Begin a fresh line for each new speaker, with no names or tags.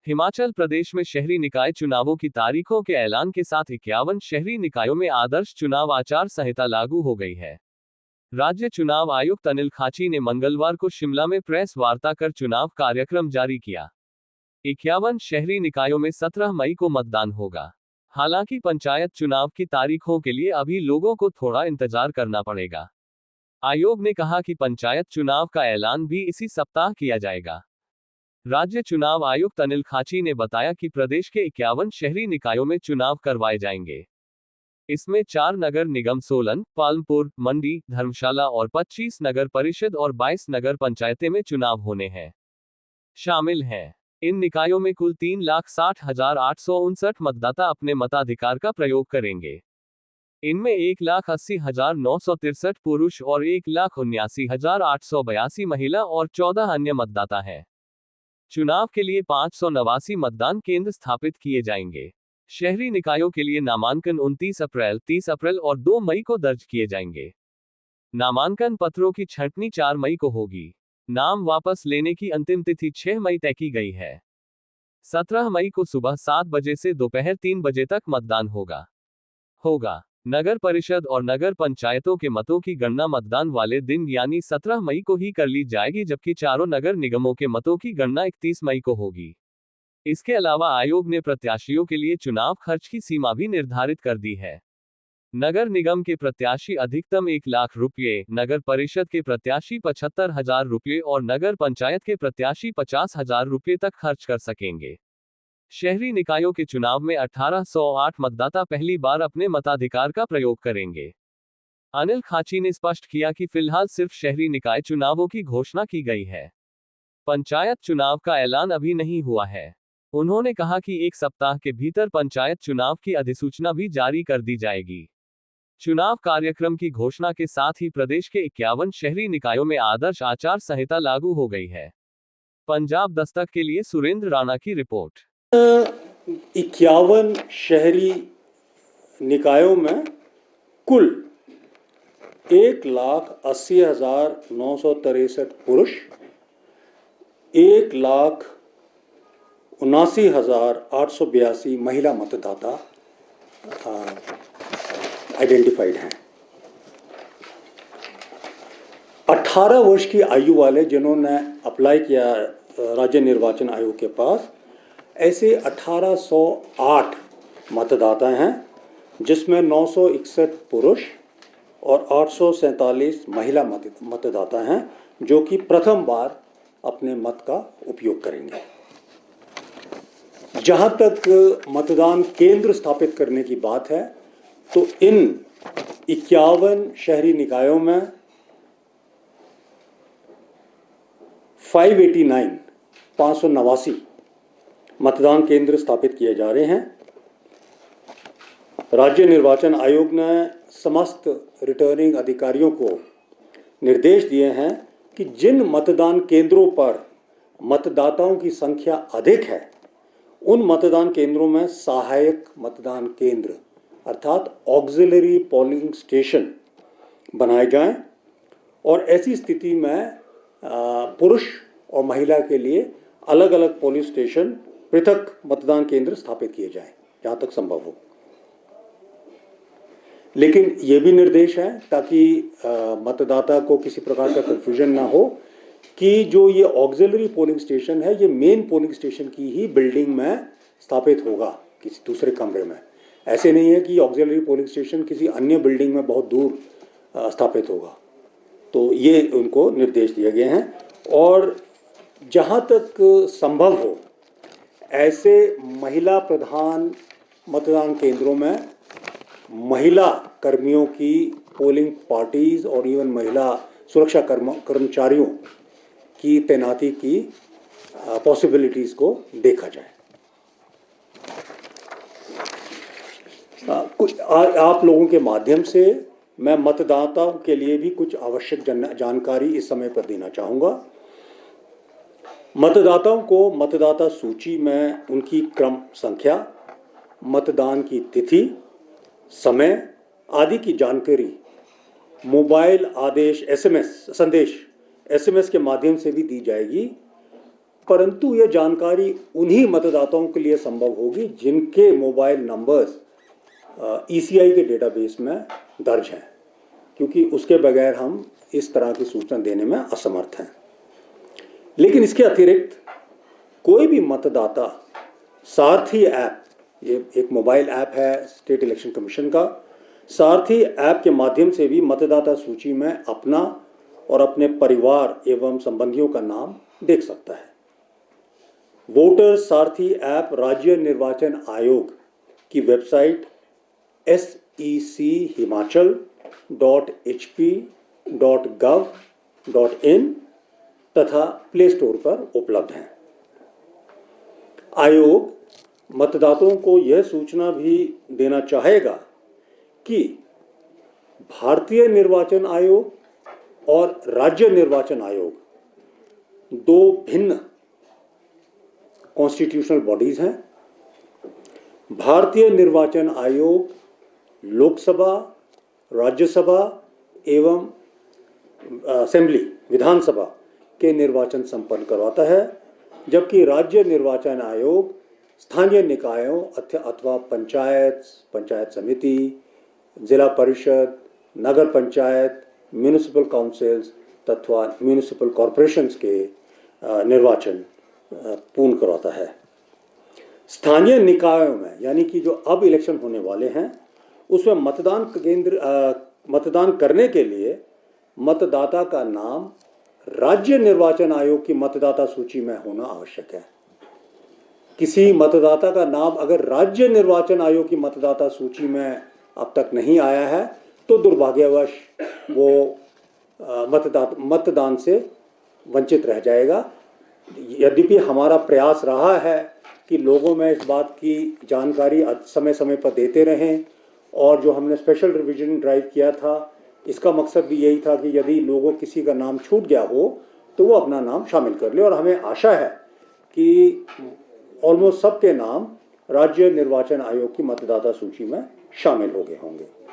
हिमाचल प्रदेश में शहरी निकाय चुनावों की तारीखों के ऐलान के साथ 51 शहरी निकायों में आदर्श चुनाव आचार संहिता लागू हो गई है। राज्य चुनाव आयुक्त अनिल खाची ने मंगलवार को शिमला में प्रेस वार्ता कर चुनाव कार्यक्रम जारी किया। 51 शहरी निकायों में 17 मई को मतदान होगा। हालांकि पंचायत चुनाव की तारीखों के लिए अभी लोगों को थोड़ा इंतजार करना पड़ेगा। आयोग ने कहा कि पंचायत चुनाव का ऐलान भी इसी सप्ताह किया जाएगा। राज्य चुनाव आयुक्त अनिल खाची ने बताया कि प्रदेश के 51 शहरी निकायों में चुनाव करवाए जाएंगे। इसमें 4 नगर निगम सोलन, पालमपुर, मंडी, धर्मशाला और 25 नगर परिषद और 22 नगर पंचायतें में चुनाव होने हैं शामिल हैं। इन निकायों में कुल 3,60,859 मतदाता अपने मताधिकार का प्रयोग करेंगे। इनमें 1,80,963 पुरुष और 1,79,882 महिला और 14 अन्य मतदाता हैं। चुनाव के लिए 589 मतदान केंद्र स्थापित किए जाएंगे। शहरी निकायों के लिए नामांकन 29 अप्रैल, 30 अप्रैल और 2 मई को दर्ज किए जाएंगे। नामांकन पत्रों की छंटनी 4 मई को होगी। नाम वापस लेने की अंतिम तिथि 6 मई तय की गई है। 17 मई को सुबह 7 बजे से दोपहर 3 बजे तक मतदान होगा। नगर परिषद और नगर पंचायतों के मतों की गणना मतदान वाले दिन यानी 17 मई को ही कर ली जाएगी, जबकि चारों नगर निगमों के मतों की गणना 31 मई को होगी। इसके अलावा आयोग ने प्रत्याशियों के लिए चुनाव खर्च की सीमा भी निर्धारित कर दी है। नगर निगम के प्रत्याशी अधिकतम 1 लाख रुपये, नगर परिषद के प्रत्याशी 75,000 रुपये और नगर पंचायत के प्रत्याशी 50,000 रुपये तक खर्च कर सकेंगे। शहरी निकायों के चुनाव में 1808 मतदाता पहली बार अपने मताधिकार का प्रयोग करेंगे। अनिल खाची ने स्पष्ट किया कि फिलहाल सिर्फ शहरी निकाय चुनावों की घोषणा की गई है। पंचायत चुनाव का ऐलान अभी नहीं हुआ है। उन्होंने कहा कि 1 सप्ताह के भीतर पंचायत चुनाव की अधिसूचना भी जारी कर दी जाएगी। चुनाव कार्यक्रम की घोषणा के साथ ही प्रदेश के 51 शहरी निकायों में आदर्श आचार संहिता लागू हो गई है। पंजाब दस्तक के लिए सुरेंद्र राणा की रिपोर्ट।
51 शहरी निकायों में कुल 1,80,963 पुरुष, 1,79,882 महिला मतदाता आइडेंटिफाइड हैं। 18 वर्ष की आयु वाले जिन्होंने अप्लाई किया राज्य निर्वाचन आयोग के पास, ऐसे 1808 मतदाता हैं, जिसमें 961 पुरुष और 847 महिला मतदाता हैं, जो कि प्रथम बार अपने मत का उपयोग करेंगे। जहां तक मतदान केंद्र स्थापित करने की बात है, तो इन 51 शहरी निकायों में 589 मतदान केंद्र स्थापित किए जा रहे हैं। राज्य निर्वाचन आयोग ने समस्त रिटर्निंग अधिकारियों को निर्देश दिए हैं कि जिन मतदान केंद्रों पर मतदाताओं की संख्या अधिक है, उन मतदान केंद्रों में सहायक मतदान केंद्र अर्थात ऑक्सिलरी पोलिंग स्टेशन बनाए जाएं और ऐसी स्थिति में पुरुष और महिला के लिए अलग अलग पोलिंग स्टेशन, पृथक मतदान केंद्र स्थापित किए जाएं जहां तक संभव हो। लेकिन ये भी निर्देश है ताकि मतदाता को किसी प्रकार का कंफ्यूजन ना हो कि जो ये ऑक्सिलरी पोलिंग स्टेशन है, ये मेन पोलिंग स्टेशन की ही बिल्डिंग में स्थापित होगा, किसी दूसरे कमरे में। ऐसे नहीं है कि ऑक्सिलरी पोलिंग स्टेशन किसी अन्य बिल्डिंग में बहुत दूर स्थापित होगा। तो ये उनको निर्देश दिए गए हैं और जहाँ तक संभव हो ऐसे महिला प्रधान मतदान केंद्रों में महिला कर्मियों की पोलिंग पार्टीज और इवन महिला सुरक्षा कर्मचारियों की तैनाती की पॉसिबिलिटीज़ को देखा जाए। कुछ आप लोगों के माध्यम से मैं मतदाताओं के लिए भी कुछ आवश्यक जानकारी इस समय पर देना चाहूँगा। मतदाताओं को मतदाता सूची में उनकी क्रम संख्या, मतदान की तिथि, समय आदि की जानकारी मोबाइल आदेश संदेश एसएमएस के माध्यम से भी दी जाएगी। परंतु यह जानकारी उन्हीं मतदाताओं के लिए संभव होगी जिनके मोबाइल नंबर्स ईसीआई के डेटाबेस में दर्ज हैं, क्योंकि उसके बगैर हम इस तरह की सूचना देने में असमर्थ हैं। लेकिन इसके अतिरिक्त कोई भी मतदाता सारथी ऐप, ये एक मोबाइल ऐप है स्टेट इलेक्शन कमीशन का, सारथी ऐप के माध्यम से भी मतदाता सूची में अपना और अपने परिवार एवं संबंधियों का नाम देख सकता है। वोटर सारथी ऐप राज्य निर्वाचन आयोग की वेबसाइट secHP.hp.gov.in तथा प्ले स्टोर पर उपलब्ध हैं। आयोग मतदाताओं को यह सूचना भी देना चाहेगा कि भारतीय निर्वाचन आयोग और राज्य निर्वाचन आयोग दो भिन्न कॉन्स्टिट्यूशनल बॉडीज हैं। भारतीय निर्वाचन आयोग लोकसभा, राज्यसभा एवं असेंबली, विधानसभा के निर्वाचन संपन्न करवाता है, जबकि राज्य निर्वाचन आयोग स्थानीय निकायों अथवा पंचायत, पंचायत समिति, जिला परिषद, नगर पंचायत, म्यूनिसिपल काउंसिल्स तथा म्यूनिसिपल कॉरपोरेशंस के निर्वाचन पूर्ण करवाता है। स्थानीय निकायों में, यानी कि जो अब इलेक्शन होने वाले हैं, उसमें मतदान करने के लिए मतदाता का नाम राज्य निर्वाचन आयोग की मतदाता सूची में होना आवश्यक है। किसी मतदाता का नाम अगर राज्य निर्वाचन आयोग की मतदाता सूची में अब तक नहीं आया है तो दुर्भाग्यवश वो मतदान से वंचित रह जाएगा। यद्यपि हमारा प्रयास रहा है कि लोगों में इस बात की जानकारी समय समय पर देते रहें, और जो हमने स्पेशल रिवीजन ड्राइव किया था, इसका मकसद भी यही था कि यदि लोगों किसी का नाम छूट गया हो तो वो अपना नाम शामिल कर ले, और हमें आशा है कि ऑलमोस्ट सबके नाम राज्य निर्वाचन आयोग की मतदाता सूची में शामिल हो गए होंगे।